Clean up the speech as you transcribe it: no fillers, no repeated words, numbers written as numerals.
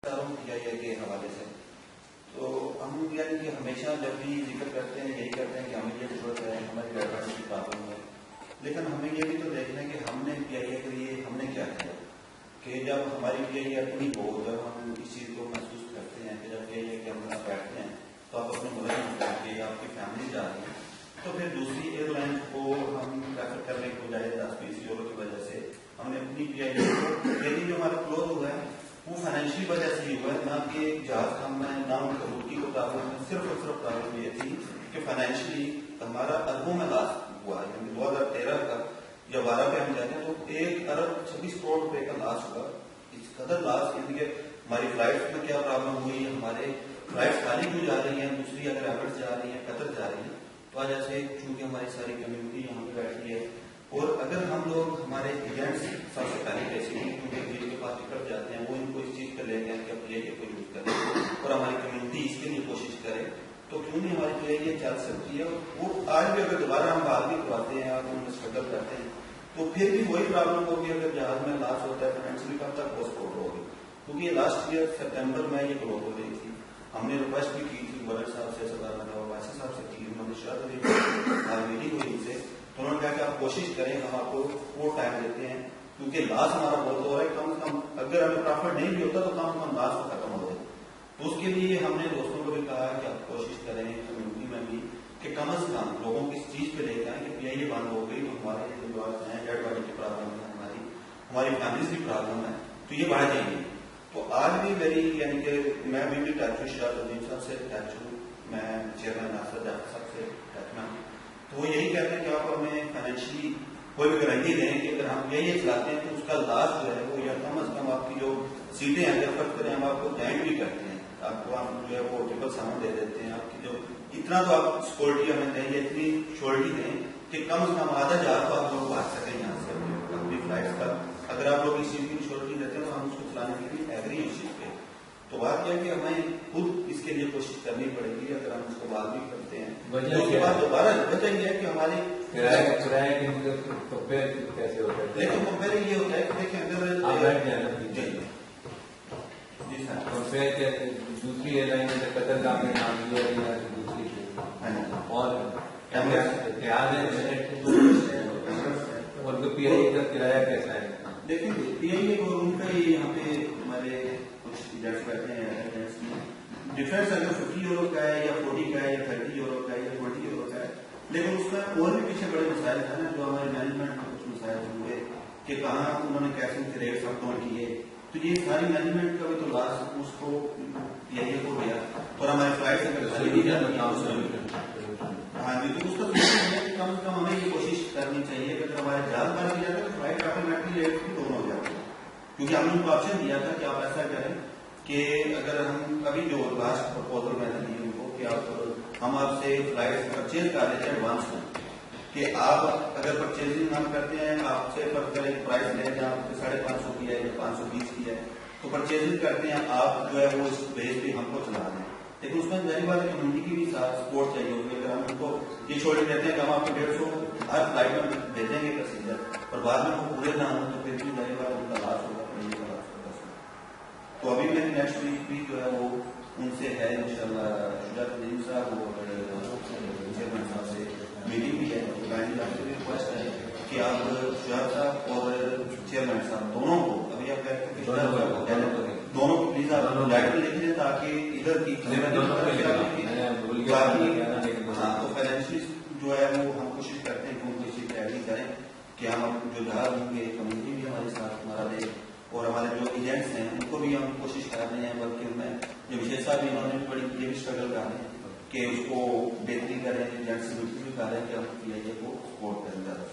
کے حوالے سے تو ہم یعنی کہ ہمیشہ جب بھی ذکر کرتے ہیں یہی کرتے ہیں کہ ہمیں یہ ضرورت ہے، ہماری ایڈوانس کی پرابلم ہے، لیکن ہمیں یہ بھی تو دیکھنا ہے کہ ہم نے پی آئی اے کے لیے ہم نے کیا کیا کہ جب ہماری پی آئی اے اپنی ہو، جب ہم اس چیز کو محسوس کرتے ہیں کہ جب پی آئی اے کے ہم بیٹھتے ہیں تو آپ اپنے ملک میں جا کے آپ کی فیملی جا رہی ہے تو پھر دوسری ایئر لائن کو ہم پریفر کرنے کے بجائے 10-20 یورو کی وجہ سے ہم نے اپنی پی آئی اے کو یعنی جو ہمارا کلوز ہوا ہے وہ فائنینشلی وجہ سے ہی ہوا ہے، نہ کہ جہاز کم ہے نہ ان کی کو پرابلم ہے، صرف اور صرف پرابلم یہ تھی کہ فائنینشلی ہمارا اربوں میں لاس ہوا ہے، یعنی 2013 کا یا 12 پہ ہم جاتے ہیں تو 1 ارب 26 کروڑ روپے کا لاس ہوا۔ اس قدر لاس یعنی کہ ہماری فلائٹ میں کیا پرابلم ہوئی، ہمارے فلائٹ خالی کیوں جا رہی ہیں، دوسری اگر ایمرس جا رہی ہیں، قطر جا رہی ہیں، تو وجہ سے چونکہ ہماری ساری کمیونٹی یہاں پہ بیٹھی ہے اور اگر ہم لوگ ہمارے ایجنٹس سب سے پہلے کیسے ہیں کیونکہ جن کے پاس ٹکٹ جاتے ہیں وہ ان کو اس چیز کر لیتے ہیں کہ اب یہ کو یوز کریں اور ہماری کمیونٹی اس کے لیے کوشش کرے تو کیوں نہیں ہماری جو ہے یہ چل سکتی ہے۔ وہ آج بھی اگر دوبارہ ہم بات بھی کرواتے ہیں اور ان میں اسٹرگل کرتے ہیں تو پھر بھی وہی پرابلم ہوگی، اگر جہاز میں لاس ہوتا ہے فائنینشلی کب تک وہ سپورٹ ہوگی، کیونکہ یہ لاسٹ ایئر سپٹمبر میں یہ کلوز ہو رہی تھی۔ ہم نے ریکویسٹ بھی کی تھی گورنر صاحب سے، سردار محمد عباسی صاحب سے کی، انہوں نے شاید میٹنگ ہوئی ان سے تو انہوں نے کہا کہ آپ کوشش کریں، ہم آپ کو وہ ٹائم دیتے ہیں کیونکہ لاس ہمارا بہت ہو رہا ہے، کم سے کم اگر ہمیں پرافٹ نہیں بھی ہوتا تو کم سے کم لاس کو ختم ہو جائے۔ تو اس کے لیے ہم نے دوستوں کو بھی کہا کہ آپ کوشش کریں کمیونٹی میں بھی کہ کم از کم لوگوں کی اس چیز پہ لے کے آئیں کہ پی آئی اے بند ہو گئی تو ہمارے جو ہیں ڈیڈ باڈی کی پرابلم ہے، ہماری فیملیز کی پرابلم ہے تو یہ بڑھ جائیں گی۔ تو آج بھی میری یعنی کہ میں بھی ٹچ ہوں، شاہد الدین صاحب سے ٹچ ہوں، میں چیئرمین ناصر جعفر صاحب سے ٹچ میں ہوں، تو وہ یہی کہتے ہیں کہ آپ ہمیں فائنینشلی کوئی بھی گارنٹی دیں کہ اگر ہم یہی چلاتے ہیں تو اس کا لاس جو ہے وہ یا کم از کم آپ کی جو سیٹیں ہیں اگر فرق کریں ہم آپ کو جوائنٹ بھی کرتے ہیں، آپ کو ہم جو ہے وہ 777 دے دیتے ہیں، آپ کی جو اتنا تو آپ سیکورٹی ہمیں دیں یا اتنی شیورٹی دیں کہ کم از کم آدھا جہاز تو آپ لوگ بھاگ سکیں یہاں سے اپنی فلائٹس کا۔ اگر آپ لوگ اس چیز کی شیورٹی دیتے ہیں تو ہم اس کو چلانے کے لیے ایگری ہیں اس چیز پہ۔ تو بات یہ ہے کہ ہمیں خود اس کے لیے کوشش کرنی پڑے گی، اگر ہم اس کو بات بھی کرتے ہیں اس کے بعد دوبارہ وجہ یہ ہے کہ ہماری کیسے ہوتا ہے، لیکن کمپیئر یہ ہوتا ہے کہ دیکھیں اگر دوسری ایئر لائن جیسے قطر کا آپ نے نام لیا یا دوسری اور پی آئی اے کا کرایہ کیسا ہے؟ دیکھیں پی آئی اے کو ان کا ہی یہاں پہ ہمارے کچھ ایجنٹس بیٹھے ہیں، ایجنٹس میں ڈفرینس اگر 50 یورو کا ہے یا 40 کا ہے یا 30 یورو کا ہے یا 20 یورو کا ہے، لیکن اس میں اور بھی پیچھے بڑے مسائل ہیں نا جو ہمارے مینجمنٹ میں کچھ مسائل ہوئے کہ کہاں انہوں نے کیسے ریٹس اپ ڈاؤن کیے، تو یہ ساری مینجمنٹ کا بھی تو لاس اس کو پی آئی اے کو گیا اور ہمارے فلائٹ اگر خالی نہیں جاتی ہاں جی، تو اس کا کم از کم ہمیں یہ کوشش کرنی چاہیے کہ اگر ہمارے جہاز بند کیا جائے تو فلائٹ آٹومیٹکلی ریٹ بھی دونوں ہو جاتے ہیں، کیونکہ ہم نے ان کو آپشن دیا تھا کہ آپ ایسا کریں کہ اگر ہم ابھی جو لاسٹ پرپوزل میں نے دی ان کو کہ ہم آپ سے فلائٹ پرچیز کر لیتے ہیں ایڈوانس میں کہ آپ اگر پرچیزنگ ہم کرتے ہیں آپ سے پرائز لیں جہاں 550 کی ہے یا 520 کی ہے تو پرچیزنگ کرتے ہیں آپ جو ہے وہ اس بیس پہ ہم کو چلا دیں، لیکن اس میں ظاہر بات ہے کمیونٹی کی بھی سپورٹ چاہیے ہوگی۔ اگر ہم ان کو یہ چھوڑ دیتے ہیں کہ ہم آپ کو 150 ہر فلائٹ میں بھیجیں گے پیسنجر اور بعد میں وہ پورے نہ ہوں تو پھر بھی ظاہر بات ان کا لاس ہوگا، تو ابھی میری نیکسٹ ویک بھی جو ہے وہ ان سے ہے انشاءاللہ، شجاعت الدین صاحب اور چیئرمین صاحب سے میٹنگ بھی ہے، تو کائنڈلی آپ سے بھی ریکویسٹ ہے کہ آپ شجاعت صاحب اور چیئرمین صاحب دونوں کو ابھی آپ کہتے ہیں کہ دونوں کو پلیز آپ لیٹر لکھ دیں تاکہ ادھر کی ہاں تو فائنینشلی جو ہے وہ ہم کوشش کرتے ہیں کہ ان کو اسی تیاری کریں کہ ہم جو جہاز ہوں گے کمیونٹی بھی ہمارے ساتھ ہمارا دے اور ہمارے جو ایجنٹس ہیں ان کو بھی ہم کوشش کر رہے ہیں، بلکہ ان میں جو وشیش صاحب بھی انہوں نے بڑی یہ بھی اسٹرگل کر رہے ہیں کہ اس کو بہتری کریں، ایجنٹس بھی کر رہے ہیں کہ ہم پی آئی اے کو سپورٹ کریں زیادہ۔